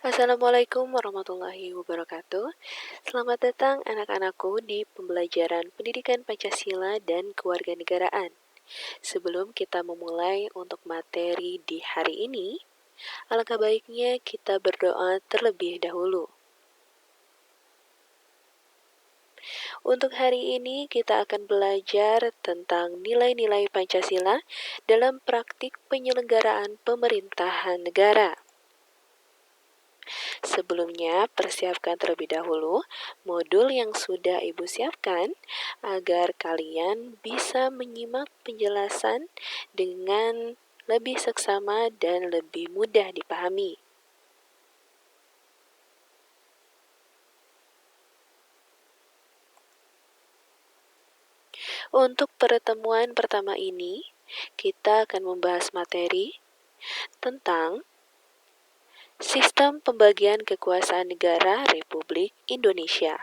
Assalamualaikum warahmatullahi wabarakatuh. Selamat datang anak-anakku di pembelajaran pendidikan Pancasila dan kewarganegaraan. Sebelum kita memulai untuk materi di hari ini, alangkah baiknya kita berdoa terlebih dahulu. Untuk hari ini kita akan belajar tentang nilai-nilai Pancasila dalam praktik penyelenggaraan pemerintahan negara. Sebelumnya, persiapkan terlebih dahulu modul yang sudah Ibu siapkan agar kalian bisa menyimak penjelasan dengan lebih seksama dan lebih mudah dipahami. Untuk pertemuan pertama ini, kita akan membahas materi tentang Sistem Pembagian Kekuasaan Negara Republik Indonesia.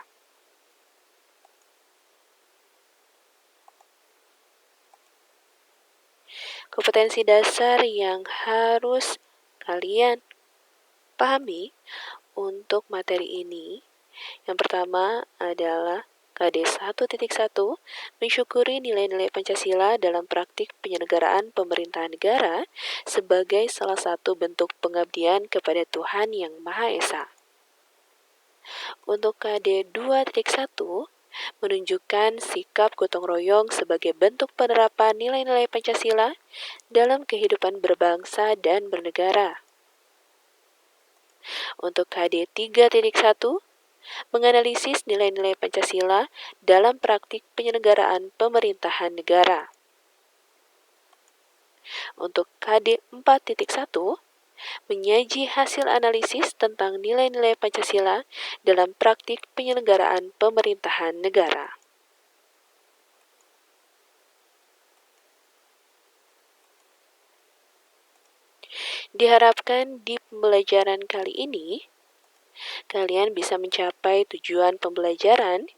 Kompetensi dasar yang harus kalian pahami untuk materi ini, yang pertama adalah KD 1.1, mensyukuri nilai-nilai Pancasila dalam praktik penyelenggaraan pemerintahan negara sebagai salah satu bentuk pengabdian kepada Tuhan Yang Maha Esa. Untuk KD 2.1, menunjukkan sikap gotong royong sebagai bentuk penerapan nilai-nilai Pancasila dalam kehidupan berbangsa dan bernegara. Untuk KD 3.1, menganalisis nilai-nilai Pancasila dalam praktik penyelenggaraan pemerintahan negara. Untuk KD 4.1, menyaji hasil analisis tentang nilai-nilai Pancasila dalam praktik penyelenggaraan pemerintahan negara. Diharapkan di pembelajaran kali ini, kalian bisa mencapai tujuan pembelajaran,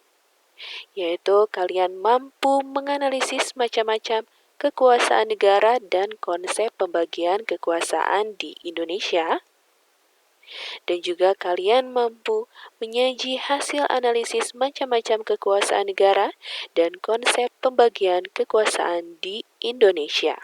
yaitu kalian mampu menganalisis macam-macam kekuasaan negara dan konsep pembagian kekuasaan di Indonesia, dan juga kalian mampu menyaji hasil analisis macam-macam kekuasaan negara dan konsep pembagian kekuasaan di Indonesia.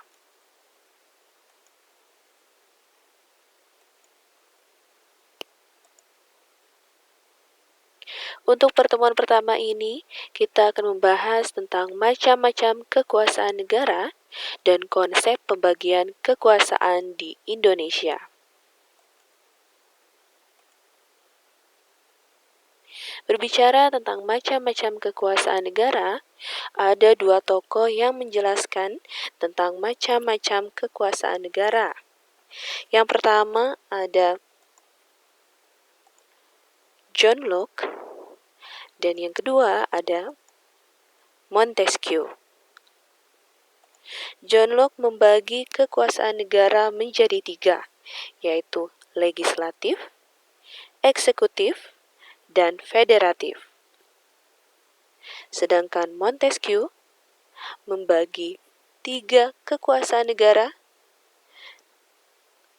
Untuk pertemuan pertama ini, kita akan membahas tentang macam-macam kekuasaan negara dan konsep pembagian kekuasaan di Indonesia. Berbicara tentang macam-macam kekuasaan negara, ada dua tokoh yang menjelaskan tentang macam-macam kekuasaan negara. Yang pertama ada John Locke, dan yang kedua ada Montesquieu. John Locke membagi kekuasaan negara menjadi tiga, yaitu legislatif, eksekutif, dan federatif. Sedangkan Montesquieu membagi tiga kekuasaan negara,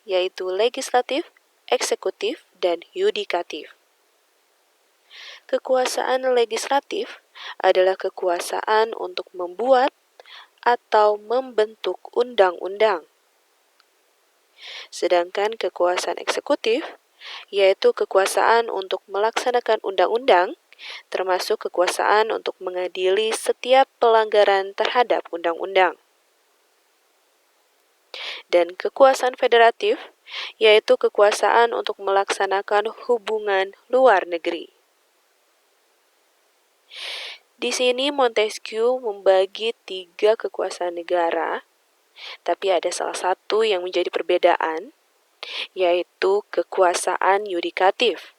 yaitu legislatif, eksekutif, dan yudikatif. Kekuasaan legislatif adalah kekuasaan untuk membuat atau membentuk undang-undang. Sedangkan kekuasaan eksekutif yaitu kekuasaan untuk melaksanakan undang-undang, termasuk kekuasaan untuk mengadili setiap pelanggaran terhadap undang-undang. Dan kekuasaan federatif yaitu kekuasaan untuk melaksanakan hubungan luar negeri. Di sini Montesquieu membagi tiga kekuasaan negara, tapi ada salah satu yang menjadi perbedaan, yaitu kekuasaan yudikatif.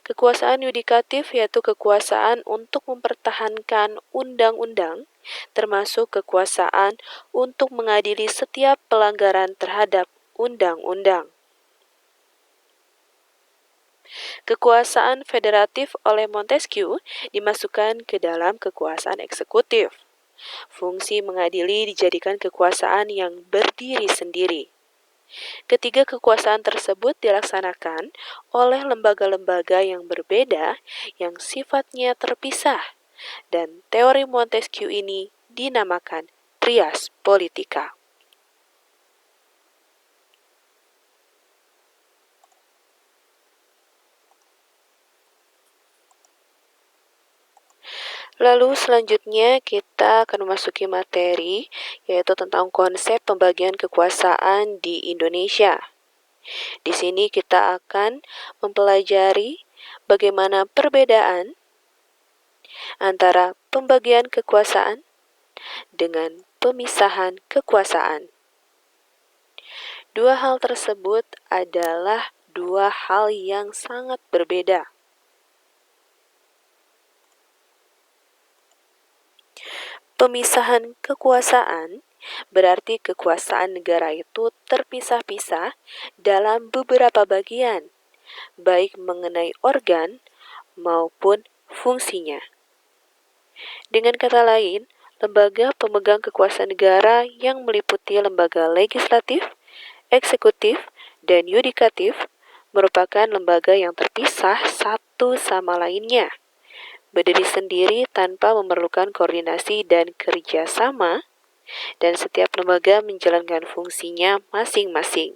Kekuasaan yudikatif yaitu kekuasaan untuk mempertahankan undang-undang, termasuk kekuasaan untuk mengadili setiap pelanggaran terhadap undang-undang. Kekuasaan federatif oleh Montesquieu dimasukkan ke dalam kekuasaan eksekutif. Fungsi mengadili dijadikan kekuasaan yang berdiri sendiri. Ketiga kekuasaan tersebut dilaksanakan oleh lembaga-lembaga yang berbeda yang sifatnya terpisah, dan teori Montesquieu ini dinamakan trias politika. Lalu selanjutnya kita akan memasuki materi, yaitu tentang konsep pembagian kekuasaan di Indonesia. Di sini kita akan mempelajari bagaimana perbedaan antara pembagian kekuasaan dengan pemisahan kekuasaan. Dua hal tersebut adalah dua hal yang sangat berbeda. Pemisahan kekuasaan berarti kekuasaan negara itu terpisah-pisah dalam beberapa bagian, baik mengenai organ maupun fungsinya. Dengan kata lain, lembaga pemegang kekuasaan negara yang meliputi lembaga legislatif, eksekutif, dan yudikatif merupakan lembaga yang terpisah satu sama lainnya, berdiri sendiri tanpa memerlukan koordinasi dan kerjasama, dan setiap lembaga menjalankan fungsinya masing-masing.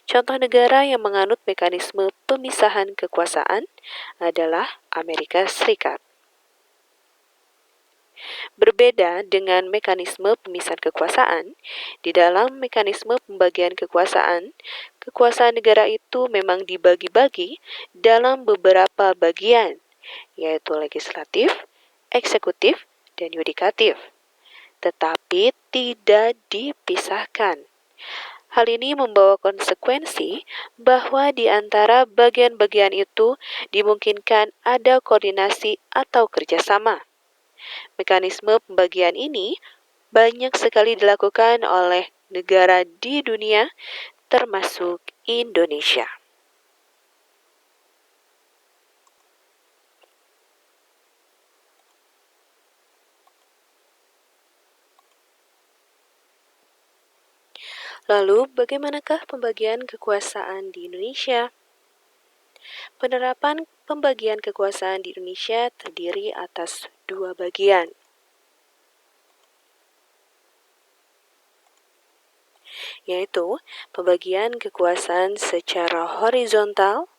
Contoh negara yang menganut mekanisme pemisahan kekuasaan adalah Amerika Serikat. Berbeda dengan mekanisme pemisahan kekuasaan, di dalam mekanisme pembagian kekuasaan negara itu memang dibagi-bagi dalam beberapa bagian, yaitu legislatif, eksekutif, dan yudikatif, tetapi tidak dipisahkan. Hal ini membawa konsekuensi bahwa di antara bagian-bagian itu dimungkinkan ada koordinasi atau kerjasama. Mekanisme pembagian ini banyak sekali dilakukan oleh negara di dunia, termasuk Indonesia. Lalu, bagaimanakah pembagian kekuasaan di Indonesia? Penerapan pembagian kekuasaan di Indonesia terdiri atas dua bagian, yaitu pembagian kekuasaan secara horizontal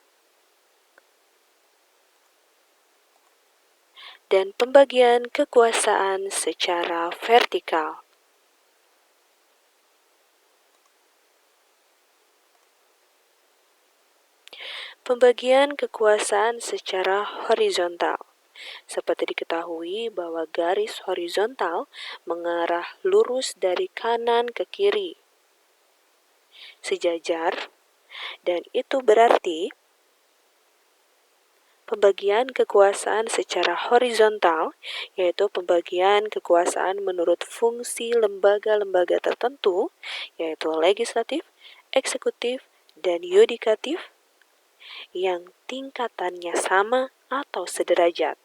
dan pembagian kekuasaan secara vertikal. Pembagian kekuasaan secara horizontal. Seperti diketahui bahwa garis horizontal mengarah lurus dari kanan ke kiri, sejajar, dan itu berarti pembagian kekuasaan secara horizontal, yaitu pembagian kekuasaan menurut fungsi lembaga-lembaga tertentu, yaitu legislatif, eksekutif, dan yudikatif, yang tingkatannya sama atau sederajat.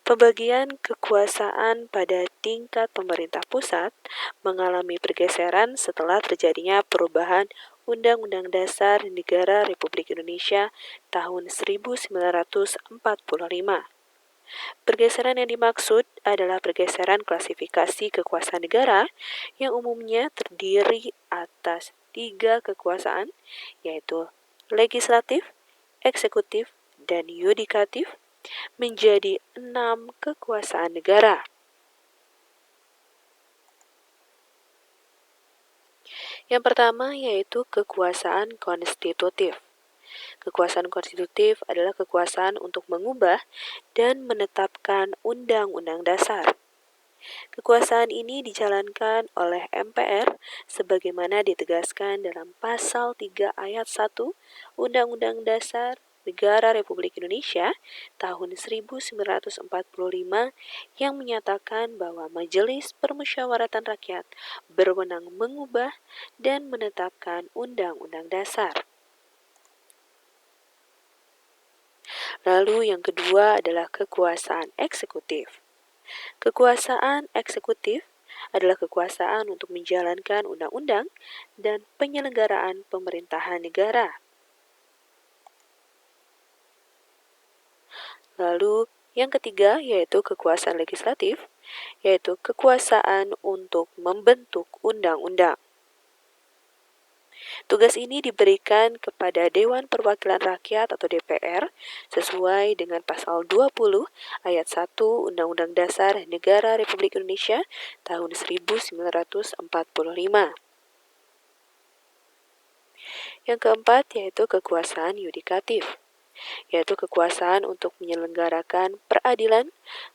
Pembagian kekuasaan pada tingkat pemerintah pusat mengalami pergeseran setelah terjadinya perubahan Undang-Undang Dasar Negara Republik Indonesia tahun 1945. Pergeseran yang dimaksud adalah pergeseran klasifikasi kekuasaan negara yang umumnya terdiri atas 3 kekuasaan, yaitu legislatif, eksekutif, dan yudikatif, menjadi 6 kekuasaan negara. Yang pertama yaitu kekuasaan konstitutif. Kekuasaan konstitutif adalah kekuasaan untuk mengubah dan menetapkan undang-undang dasar. Kekuasaan ini dijalankan oleh MPR sebagaimana ditegaskan dalam pasal 3 ayat 1 Undang-Undang Dasar Negara Republik Indonesia tahun 1945 yang menyatakan bahwa Majelis Permusyawaratan Rakyat berwenang mengubah dan menetapkan Undang-Undang Dasar. Lalu yang kedua adalah kekuasaan eksekutif. Kekuasaan eksekutif adalah kekuasaan untuk menjalankan undang-undang dan penyelenggaraan pemerintahan negara. Lalu, yang ketiga yaitu kekuasaan legislatif, yaitu kekuasaan untuk membentuk undang-undang. Tugas ini diberikan kepada Dewan Perwakilan Rakyat atau DPR sesuai dengan pasal 20 ayat 1 Undang-Undang Dasar Negara Republik Indonesia tahun 1945. Yang keempat yaitu kekuasaan yudikatif, yaitu kekuasaan untuk menyelenggarakan peradilan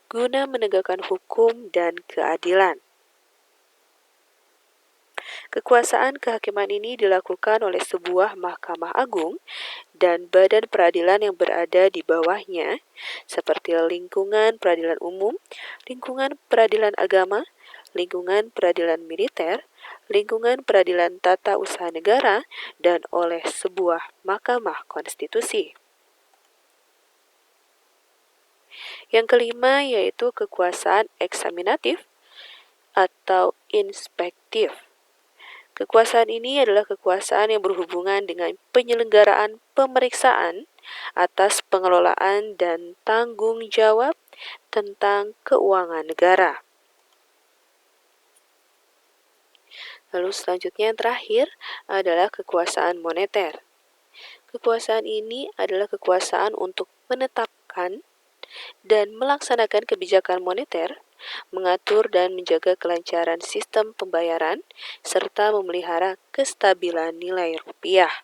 guna menegakkan hukum dan keadilan. Kekuasaan kehakiman ini dilakukan oleh sebuah Mahkamah Agung dan badan peradilan yang berada di bawahnya, seperti lingkungan peradilan umum, lingkungan peradilan agama, lingkungan peradilan militer, lingkungan peradilan tata usaha negara, dan oleh sebuah Mahkamah Konstitusi. Yang kelima yaitu kekuasaan eksaminatif atau inspektif. Kekuasaan ini adalah kekuasaan yang berhubungan dengan penyelenggaraan pemeriksaan atas pengelolaan dan tanggung jawab tentang keuangan negara. Lalu selanjutnya yang terakhir adalah kekuasaan moneter. Kekuasaan ini adalah kekuasaan untuk menetapkan dan melaksanakan kebijakan moneter, mengatur dan menjaga kelancaran sistem pembayaran, serta memelihara kestabilan nilai rupiah.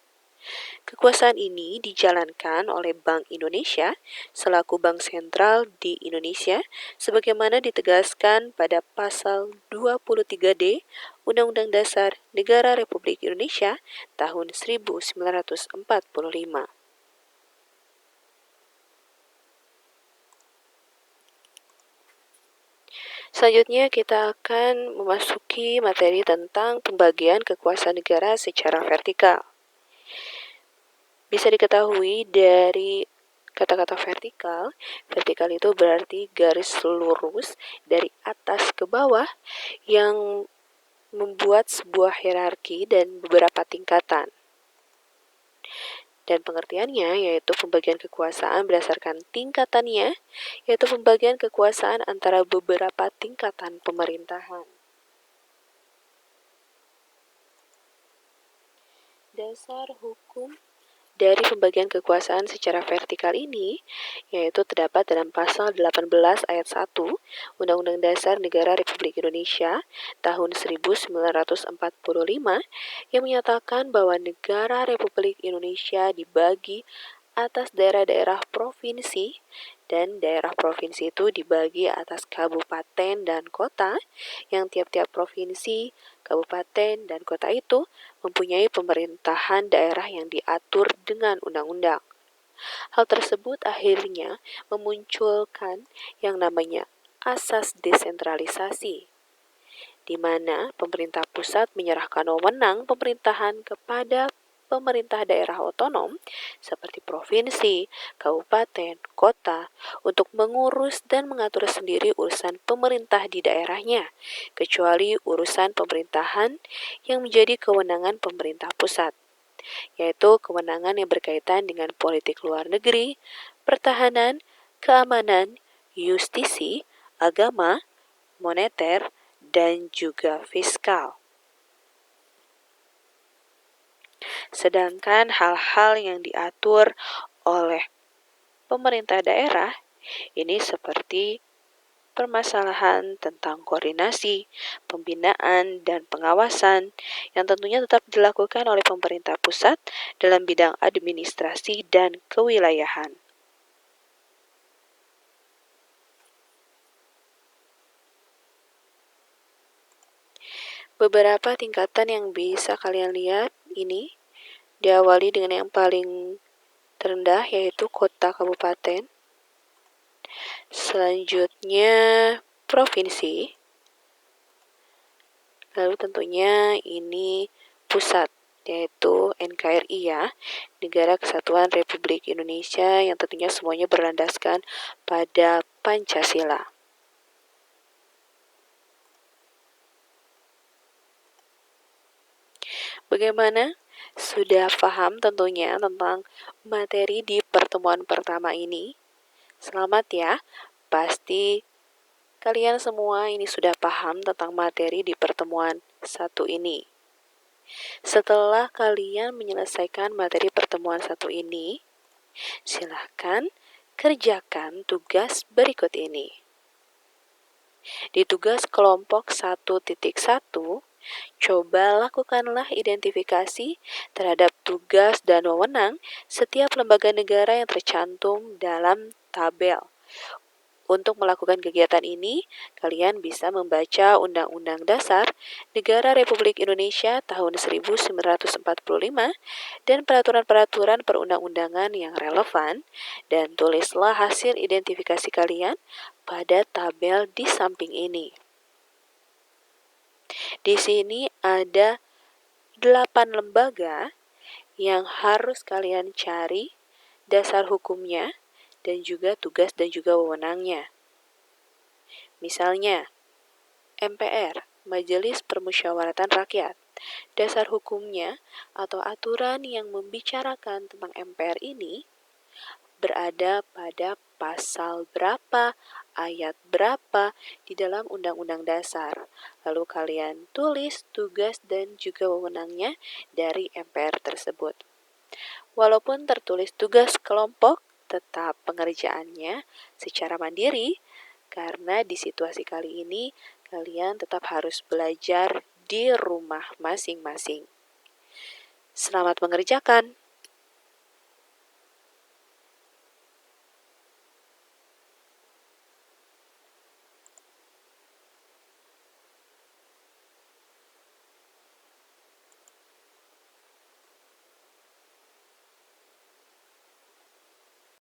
Kekuasaan ini dijalankan oleh Bank Indonesia selaku bank sentral di Indonesia sebagaimana ditegaskan pada pasal 23D Undang-Undang Dasar Negara Republik Indonesia tahun 1945. Selanjutnya kita akan memasuki materi tentang pembagian kekuasaan negara secara vertikal. Bisa diketahui dari kata-kata vertikal, vertikal itu berarti garis lurus dari atas ke bawah yang membuat sebuah hierarki dan beberapa tingkatan. Dan pengertiannya yaitu pembagian kekuasaan berdasarkan tingkatannya, yaitu pembagian kekuasaan antara beberapa tingkatan pemerintahan. Dasar hukum dari pembagian kekuasaan secara vertikal ini yaitu terdapat dalam pasal 18 ayat 1 Undang-Undang Dasar Negara Republik Indonesia tahun 1945 yang menyatakan bahwa negara Republik Indonesia dibagi atas daerah-daerah provinsi dan daerah provinsi itu dibagi atas kabupaten dan kota yang tiap-tiap provinsi, kabupaten, dan kota itu mempunyai pemerintahan daerah yang diatur dengan undang-undang. Hal tersebut akhirnya memunculkan yang namanya asas desentralisasi, di mana pemerintah pusat menyerahkan wewenang pemerintahan kepada pemerintah daerah otonom seperti provinsi, kabupaten, kota untuk mengurus dan mengatur sendiri urusan pemerintah di daerahnya, kecuali urusan pemerintahan yang menjadi kewenangan pemerintah pusat, yaitu kewenangan yang berkaitan dengan politik luar negeri, pertahanan, keamanan, justisi, agama, moneter, dan juga fiskal. Sedangkan hal-hal yang diatur oleh pemerintah daerah ini seperti permasalahan tentang koordinasi, pembinaan, dan pengawasan yang tentunya tetap dilakukan oleh pemerintah pusat dalam bidang administrasi dan kewilayahan. Beberapa tingkatan yang bisa kalian lihat ini diawali dengan yang paling terendah yaitu kota kabupaten. Selanjutnya provinsi. Lalu tentunya ini pusat yaitu NKRI ya, Negara Kesatuan Republik Indonesia yang tentunya semuanya berlandaskan pada Pancasila. Bagaimana? Sudah paham tentunya tentang materi di pertemuan pertama ini? Selamat ya, pasti kalian semua ini sudah paham tentang materi di pertemuan satu ini. Setelah kalian menyelesaikan materi pertemuan satu ini, silahkan kerjakan tugas berikut ini. Di tugas kelompok 1.1, coba lakukanlah identifikasi terhadap tugas dan wewenang setiap lembaga negara yang tercantum dalam tabel. Untuk melakukan kegiatan ini, kalian bisa membaca Undang-Undang Dasar Negara Republik Indonesia tahun 1945 dan peraturan-peraturan perundang-undangan yang relevan, dan tulislah hasil identifikasi kalian pada tabel di samping ini. Di sini ada 8 lembaga yang harus kalian cari dasar hukumnya dan juga tugas dan juga wewenangnya. Misalnya, MPR, Majelis Permusyawaratan Rakyat. Dasar hukumnya atau aturan yang membicarakan tentang MPR ini berada pada pasal berapa, ayat berapa di dalam Undang-Undang Dasar. Lalu kalian tulis tugas dan juga wewenangnya dari MPR tersebut. Walaupun tertulis tugas kelompok, tetap pengerjaannya secara mandiri, karena di situasi kali ini kalian tetap harus belajar di rumah masing-masing. Selamat mengerjakan!